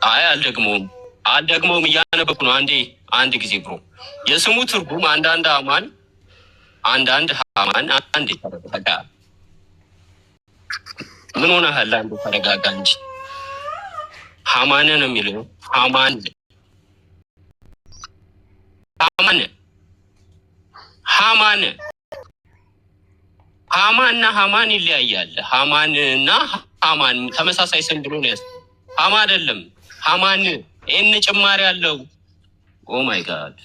አይ አልደግሞም እያነበብኩ ነው። አንድ ጊዜ ብሮ የስሙ ትርጉም አንዳንድ ሃማን አንድ ተረጋጋ። ምን ሆነሃል? አንዱ ተረጋጋ እንጂ ሃማን ነው የሚለው ሃማንና ሃማን ይለያያል። ሃማንና ሃማን ተመሳሳይ ስም ብሎ ነው ያለው። ሃማ አይደለም ሃማን ኤን ጭማሪ አለው። ኦ ማይ ጋድ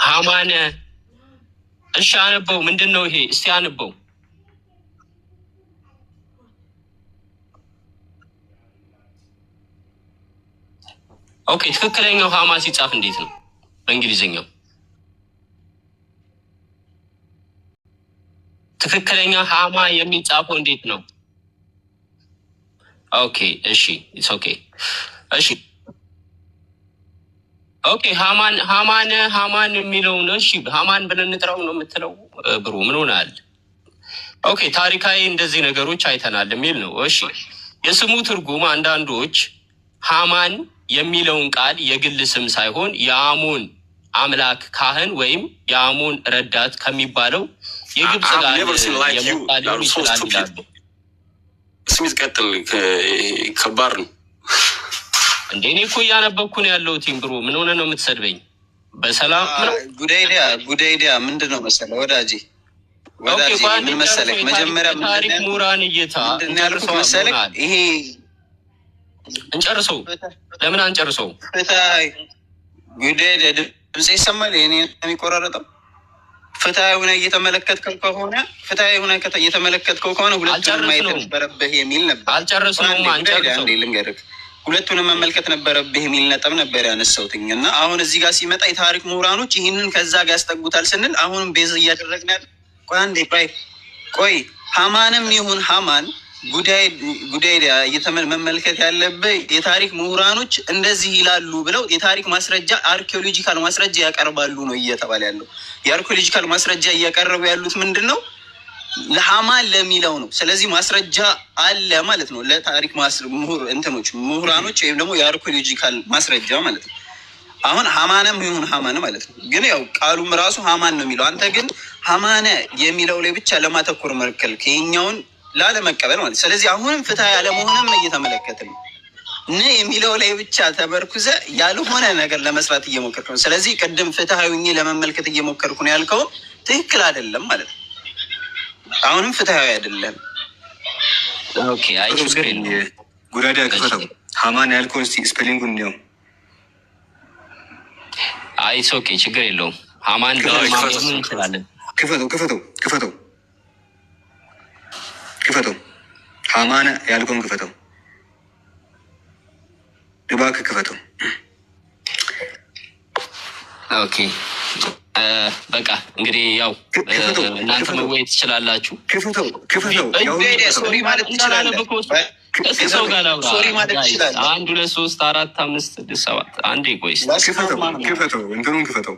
ሃማን። እሺ አንበው። ምንድነው ይሄ? እስቲ አንበው። ኦኬ ትክክለኛው ሃማ ሲጻፍ እንዴት ነው በእንግሊዝኛው? ትክክለኛ ሃማ የሚጻፈው እንዴት ነው? ኦኬ እሺ ኢትስ ኦኬ እሺ ኦኬ ሃማን የሚለው ነው። እሺ ሃማን ብለን እንጥራው ነው የምትለው ብሩ? ምን ሆናል? ኦኬ ታሪካዊ እንደዚህ ነገሮች አይተናል የሚል ነው። እሺ የስሙ ትርጉም አንዳንዶች ሃማን የሚለውን ቃል የግል ስም ሳይሆን የአሞን አምላክ ካህን ወይም የአሞን ረዳት ከሚባለው የግብጽ ጋር የመጣሊውን ይችላል ይላሉ። ስሚት ቀጥል። ከባድ ነው እንዴ? እኔ እኮ እያነበብኩ ነው ያለሁት። ብሮ ምን ሆነ ነው የምትሰድበኝ? በሰላም ነው። ጉዳይዲያ ምንድን ነው መሰለህ ወዳጄ ምን መሰለህ መጀመሪያ ታሪክ ምሁራን እይታ ያልኩት መሰለህ ይሄ እንጨርሰው። ለምን አንጨርሰው? ጉዳይዲያ ድምጽ ይሰማል? ይሄ የሚቆራረጠው ፍትሃዊ ሆነ እየተመለከትከው ከሆነ ሁለቱንም ማየት ነበረብህ የሚል ነበር። አልጨረስነውም። አንጨርሰው ልንገርህ፣ ሁለቱንም መመልከት ነበረብህ የሚል ነጥብ ነበር ያነሳሁትኝ እና አሁን እዚህ ጋር ሲመጣ የታሪክ ምሁራኖች ይህንን ከዛ ጋር ያስጠጉታል ስንል አሁንም ቤዝ እያደረግን ያለ ቆይ ሃማንም ይሁን ሃማን ጉዳይዲያ መመልከት ያለብህ የታሪክ ምሁራኖች እንደዚህ ይላሉ ብለው የታሪክ ማስረጃ አርኪኦሎጂካል ማስረጃ ያቀርባሉ ነው እየተባለ ያለው። የአርኪኦሎጂካል ማስረጃ እያቀረቡ ያሉት ምንድን ነው? ለሃማን ለሚለው ነው። ስለዚህ ማስረጃ አለ ማለት ነው ለታሪክ ምሁራኖች ወይም ደግሞ የአርኪኦሎጂካል ማስረጃ ማለት ነው። አሁን ሃማንም ይሁን ሃማን ማለት ነው፣ ግን ያው ቃሉም ራሱ ሃማን ነው የሚለው። አንተ ግን ሃማነ የሚለው ላይ ብቻ ለማተኮር መርከል ከኛውን ላለመቀበል ማለት። ስለዚህ አሁንም ፍትሃ ያለመሆንም እየተመለከትን ነው። የሚለው ላይ ብቻ ተመርኩዘ ያልሆነ ነገር ለመስራት እየሞከርኩ ነው። ስለዚህ ቅድም ፍትሃዊ ለመመልከት እየሞከርኩ ነው ያልከው ትክክል አይደለም ማለት ነው። አሁንም ፍትሃዊ አይደለም። ኦኬ አይ ችግር የለም። ጉዳዳ ከፈተው ሃማን ያልከው እስቲ ስፔሊንጉን ነው። አይ ኦኬ ችግር የለውም። ሃማን ለማግኘት እንችላለን። ክፈተው ሃማን ያልከውን ክፈተው። ድባክ ክፈተው። ኦኬ በቃ እንግዲህ ያው እናንተ መወያየት ትችላላችሁ። ክፈተው ሶሪ ማለት ትችላለህ። ከሰው ጋር ላውራ። 1 2 3 4 5 6 7 አንዴ ቆይስ። ክፈተው እንትኑን ክፈተው፣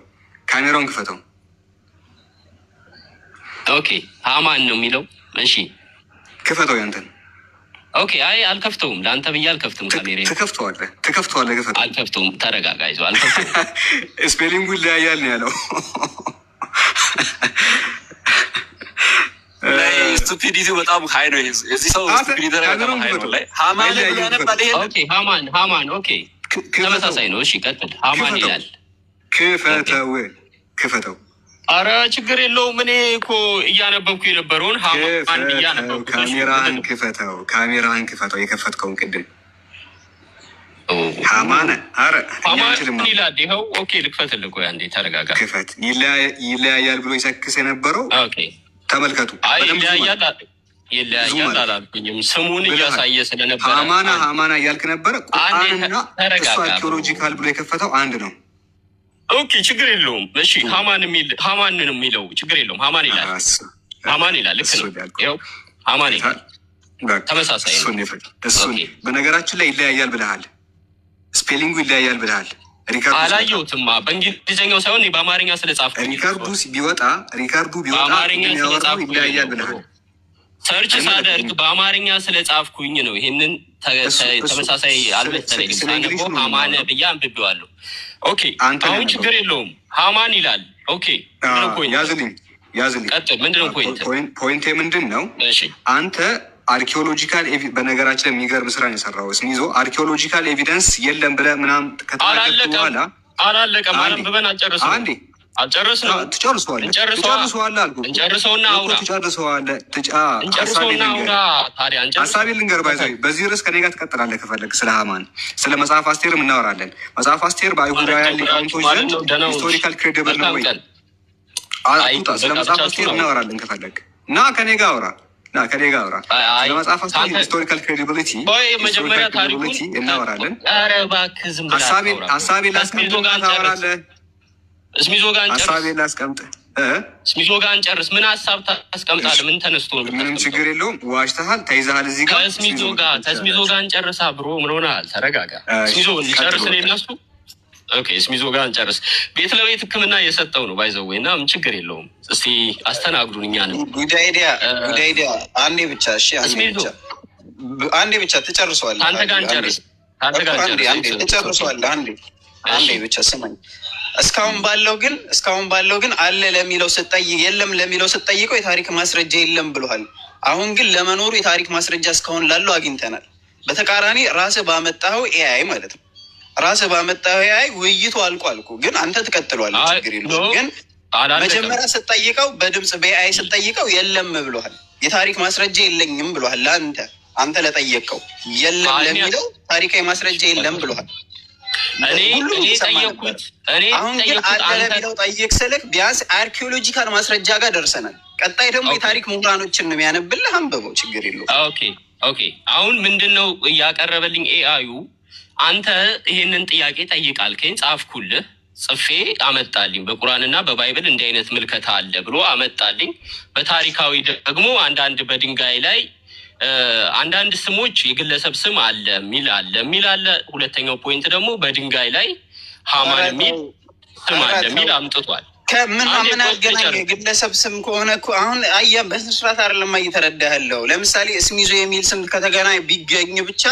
ካሜራውን ክፈተው። ኦኬ ሃማን ነው የሚለው። እሺ ክፈተው ያንተን። ኦኬ አይ አልከፍተውም። ለአንተ ብዬ አልከፍትም። ካሜራ ትከፍተዋለህ። ክፈተው። አልከፍተውም። ተረጋጋ። ይዞ አልከፍተውም። ስፔሊንጉ ይለያያል ነው ያለው። ስቱፒዲቲ በጣም ሀይ ነው። የዚህ ሰው ስቱፒዲቲ በጣም ሀይ ነው። ላይ ሃማን ያነባል። ይሄ ኦኬ ሃማን ኦኬ ተመሳሳይ ነው። እሺ ቀጥል። ሃማን ይላል። ክፈተው። አረ ችግር የለውም። እኔ እኮ እያነበብኩ የነበረውን ሃማን እያነበብኩ። ካሜራህን ክፈተው። የከፈትከውን ቅድም ሃማን ይላል። ይኸው ኦኬ ልክፈትልህ። ቆይ አንዴ ተረጋጋ። ክፈት። ይለያያል ብሎ ይሰክስ የነበረው ተመልከቱ። ይለያያል አላልኩኝም። ስሙን እያሳየ ስለነበረ ሃማና እያልክ ነበረ። ቁርአንና እሱ አርኪኦሎጂካል ብሎ የከፈተው አንድ ነው። ኦኬ ችግር የለውም። እሺ ሃማንን የሚለው ችግር የለውም። ሃማን ይላል። ልክ ነው። ይኸው ሃማን ይላል። ተመሳሳይ ነው። በነገራችን ላይ ይለያያል ብለሃል። ስፔሊንጉ ይለያያል ብለሃል። አላየሁትማ በእንግሊዝኛው ሳይሆን በአማርኛ ስለጻፍኩ ሪካርዱ ቢወጣ በአማርኛ ስለጻፍኩ ይለያያል ብለሃል። ሰርች ሳደርግ በአማርኛ ስለጻፍኩኝ ነው። ይሄንን ተመሳሳይ አልመሰለኝም። ሳነበው ሃማን ብዬ አንብቤዋለሁ። ኦኬ አሁን ችግር የለውም። ሃማን ይላል። ኦኬ ያዝልኝ። ቀጥል። ምንድነው ፖይንቴ ምንድን ነው? አንተ አርኪኦሎጂካል በነገራችን የሚገርም ስራ ነው የሰራው። ስሚዞ አርኪኦሎጂካል ኤቪደንስ የለም ብለህ ምናምን ከተናገርኩ በኋላ አላለቀም። አንብበን አልጨረስንም። አንዴ አልጨረስንም። ትጨርሰዋለህ አልኩህ። እንጨርሰውና አውራ። እንጨርሰውና አውራ። ታዲያ ሀሳቤን ልንገር። በዚህ ርዕስ ከኔ ጋር ትቀጥላለህ ከፈለግ። ስለ ሃማን ስለ መጽሐፍ አስቴርም እናወራለን። መጽሐፍ አስቴር በአይሁዳውያን ሊቃውንቶች ዘንድ ሂስቶሪካል ክሬዲብል ነው ወይ? ስለ መጽሐፍ አስቴር እናወራለን ከፈለግ። እና ከኔ ጋር አውራ። ስለ መጽሐፍ አስቴር ሂስቶሪካል ክሬዲቢሊቲ እናወራለን። ሀሳቤን ላስቀምጥ ታወራለህ። ስሚዞ ጋር እንጨርስ። ምን ሀሳብ ታስቀምጣለህ? ምን ተነስቶ ነው? ምንም ችግር የለውም። ዋሽተሃል፣ ተይዘሃል። እዚህ ጋር ከስሚዞ ጋር እንጨርሳ። ብሮ ምን ሆነሃል? ተረጋጋ። ስሚዞ እንጨርስ ነው የነሱ። ኦኬ ስሚዞ ጋር እንጨርስ። ቤት ለቤት ሕክምና እየሰጠው ነው ባይዘው እና ምን ችግር የለውም። እስቲ አስተናግዱን እኛንም። ጉዳይዲያ አንዴ ብቻ እሺ፣ አንዴ ብቻ ትጨርሰዋለህ። አንተ ጋር እንጨርስ። ትጨርሰዋለህ። አንዴ ብቻ ስማኝ። እስካሁን ባለው ግን አለ ለሚለው ስጠይቅ የለም ለሚለው ስጠይቀው የታሪክ ማስረጃ የለም ብለሃል። አሁን ግን ለመኖሩ የታሪክ ማስረጃ እስካሁን ላለው አግኝተናል። በተቃራኒ ራስህ ባመጣኸው ኤአይ ማለት ነው። ራስህ ባመጣኸው ኤአይ ውይይቱ አልቋል እኮ ግን አንተ ትቀጥሏለህ። ችግር የለውም። ግን መጀመሪያ ስጠይቀው በድምፅ በኤአይ ስጠይቀው የለም ብለሃል። የታሪክ ማስረጃ የለኝም ብለሃል። አንተ ለጠየቀው የለም ለሚለው ታሪካዊ ማስረጃ የለም ብለሃል። አሁን ግን አለ ለሚለው ጠይቅ ስልክ ቢያንስ አርኪኦሎጂካል ማስረጃ ጋር ደርሰናል። ቀጣይ ደግሞ የታሪክ ምሁራኖችን ነው የሚያነብልህ። አንብበው፣ ችግር የለውም። ኦኬ አሁን ምንድን ነው እያቀረበልኝ ኤአዩ? አንተ ይሄንን ጥያቄ ጠይቃልከኝ፣ ጻፍኩልህ፣ ጽፌ አመጣልኝ። በቁርአንና በባይብል እንዲህ አይነት ምልከታ አለ ብሎ አመጣልኝ። በታሪካዊ ደግሞ አንዳንድ በድንጋይ ላይ አንዳንድ ስሞች የግለሰብ ስም አለ የሚል አለ። ሁለተኛው ፖይንት ደግሞ በድንጋይ ላይ ሃማን የሚል ስም አለ የሚል አምጥቷል። ከምን አገናኝ? የግለሰብ ስም ከሆነ እኮ አሁን አየህ፣ በስርዓት አይደለም እየተረዳህ ያለው። ለምሳሌ ስሚዞ የሚል ስም ከተገናኝ ቢገኝ ብቻ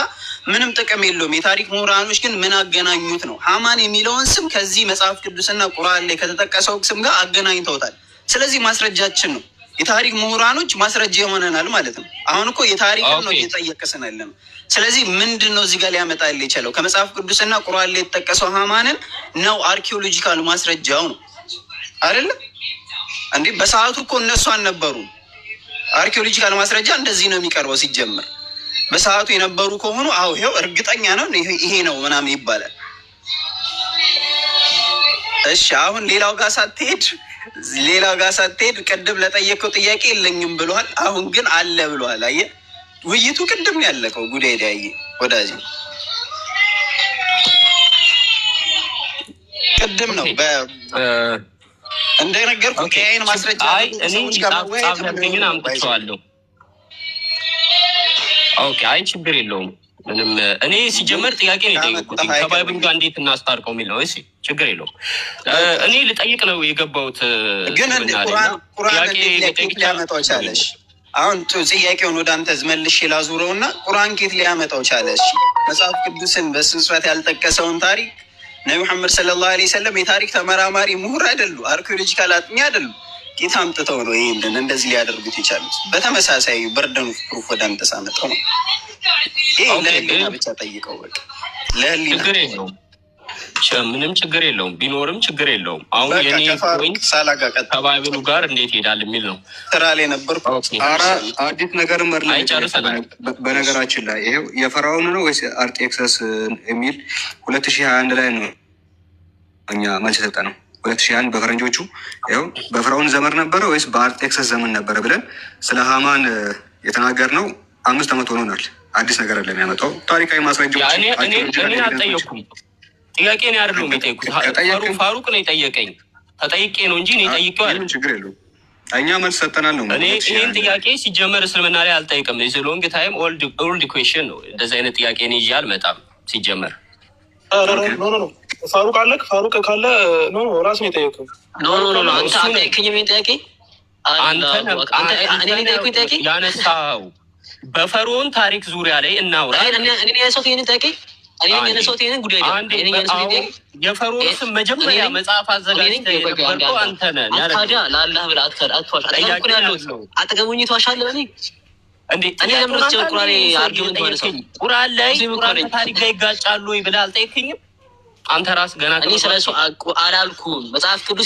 ምንም ጥቅም የለውም። የታሪክ ምሁራኖች ግን ምን አገናኙት ነው? ሃማን የሚለውን ስም ከዚህ መጽሐፍ ቅዱስና ቁርአን ላይ ከተጠቀሰው ስም ጋር አገናኝተውታል። ስለዚህ ማስረጃችን ነው። የታሪክ ምሁራኖች ማስረጃ ይሆነናል ማለት ነው። አሁን እኮ የታሪክ ነው እየጠየቅን ያለነው። ስለዚህ ምንድን ነው እዚህ ጋር ሊያመጣል የቻለው? ከመጽሐፍ ቅዱስና ቁርአን ላይ የተጠቀሰው ሃማንን ነው። አርኪኦሎጂካል ማስረጃው ነው አይደለም እንዴ? በሰዓቱ እኮ እነሱ አልነበሩም። አርኪኦሎጂካል ማስረጃ እንደዚህ ነው የሚቀርበው። ሲጀመር በሰዓቱ የነበሩ ከሆኑ ይሄው እርግጠኛ ነው ይሄ ነው ምናምን ይባላል። እሺ አሁን ሌላው ጋር ሳትሄድ ቅድም ለጠየቀው ጥያቄ የለኝም ብሏል። አሁን ግን አለ ብሏል። አየህ፣ ውይይቱ ቅድም ያለቀው ጉዳይ ዳይ ወዳጅ ቅድም ነው እንደነገርኩህ ከአይን ማስረጃ ግን አምጥቼዋለሁ። ኦኬ አይ ችግር የለውም ምንም። እኔ ሲጀመር ጥያቄ ነው የጠየቁት ከባይብል ጋር እንዴት እናስታርቀው የሚል ነው። እሺ ችግር የለውም። እኔ ልጠይቅ ነው የገባሁት። ግን ቁርአን ሊያመጣው ቻለሽ? አሁን ጥያቄውን ወደ አንተ መልሼ ላዙረው እና ቁርአን ኬት ሊያመጣው ቻለሽ? መጽሐፍ ቅዱስን በስነ ስርዓት ያልጠቀሰውን ታሪክ ነቢ መሐመድ ሰለላሁ ዐለይሂ ወሰለም የታሪክ ተመራማሪ ምሁር አይደሉ፣ አርኪኦሎጂካል አጥኚ አይደሉ። ጌታ አምጥተው ነው ይሄንን እንደዚህ ሊያደርጉት የቻሉት። በተመሳሳይ በርደን ኦፍ ፕሩፍ ወደ አንተ ሳመጣው ነው። ይሄ ለህሊና ብቻ ጠይቀው በቃ ለህሊና ምንም ችግር የለውም። ቢኖርም ችግር የለውም። አሁን የኔ ፖይንት ከባይብሉ ጋር እንዴት ይሄዳል የሚል ነው። ስራ ላይ ነበርኩ። አዲስ ነገር በነገራችን ላይ ይሄው የፈራውን ነው ወይስ አርጤክሰስ የሚል 2021 ላይ ነው እኛ መልስ የሰጠ ነው። 2021 በፈረንጆቹ ይኸው በፈራውን ዘመን ነበረ ወይስ በአርጤክሰስ ዘመን ነበረ ብለን ስለ ሃማን የተናገርነው 5 ዓመት ሆኖናል። አዲስ ነገር አለ የሚያመጣው ታሪካዊ ማስረጃዎች። እኔ አልጠየኩም። ጥያቄ ነው አይደለም የጠየኩት። ፋሩቅ ነው የጠየቀኝ። ተጠይቄ ነው እንጂ እኔ ጠይቄው አይደለም። ችግር የለውም። እኛ መልስ ሰጠናል ነው። እኔ ይህን ጥያቄ ሲጀመር እስልምና ላይ አልጠይቅም። ሎንግ ታይም ኦልድ ኩዌሽን ነው። እንደዚህ አይነት ጥያቄ እኔ ይዤ አልመጣም ሲጀመር። ፋሩቅ አለ ፋሩቅ ካለ ራስ ነው የጠየቀው። አንተ አጠይቅኝ። ምን ጥያቄ ያነሳው በፈርዖን ታሪክ ዙሪያ ላይ እናውራ። የፈርዖን ስም መጀመሪያ መጽሐፍ አዘጋጅተህ የነበርከው አንተ ነህ። ለአላህ ብለህ አጠገቡኝ ተዋሻለህ። ቁርአን ላይ ታሪክ ጋር ይጋጫሉ ወይ ብለህ አልጠየከኝም? አንተ ራስህ ገና ስለሱ አላልኩም። መጽሐፍ ቅዱስ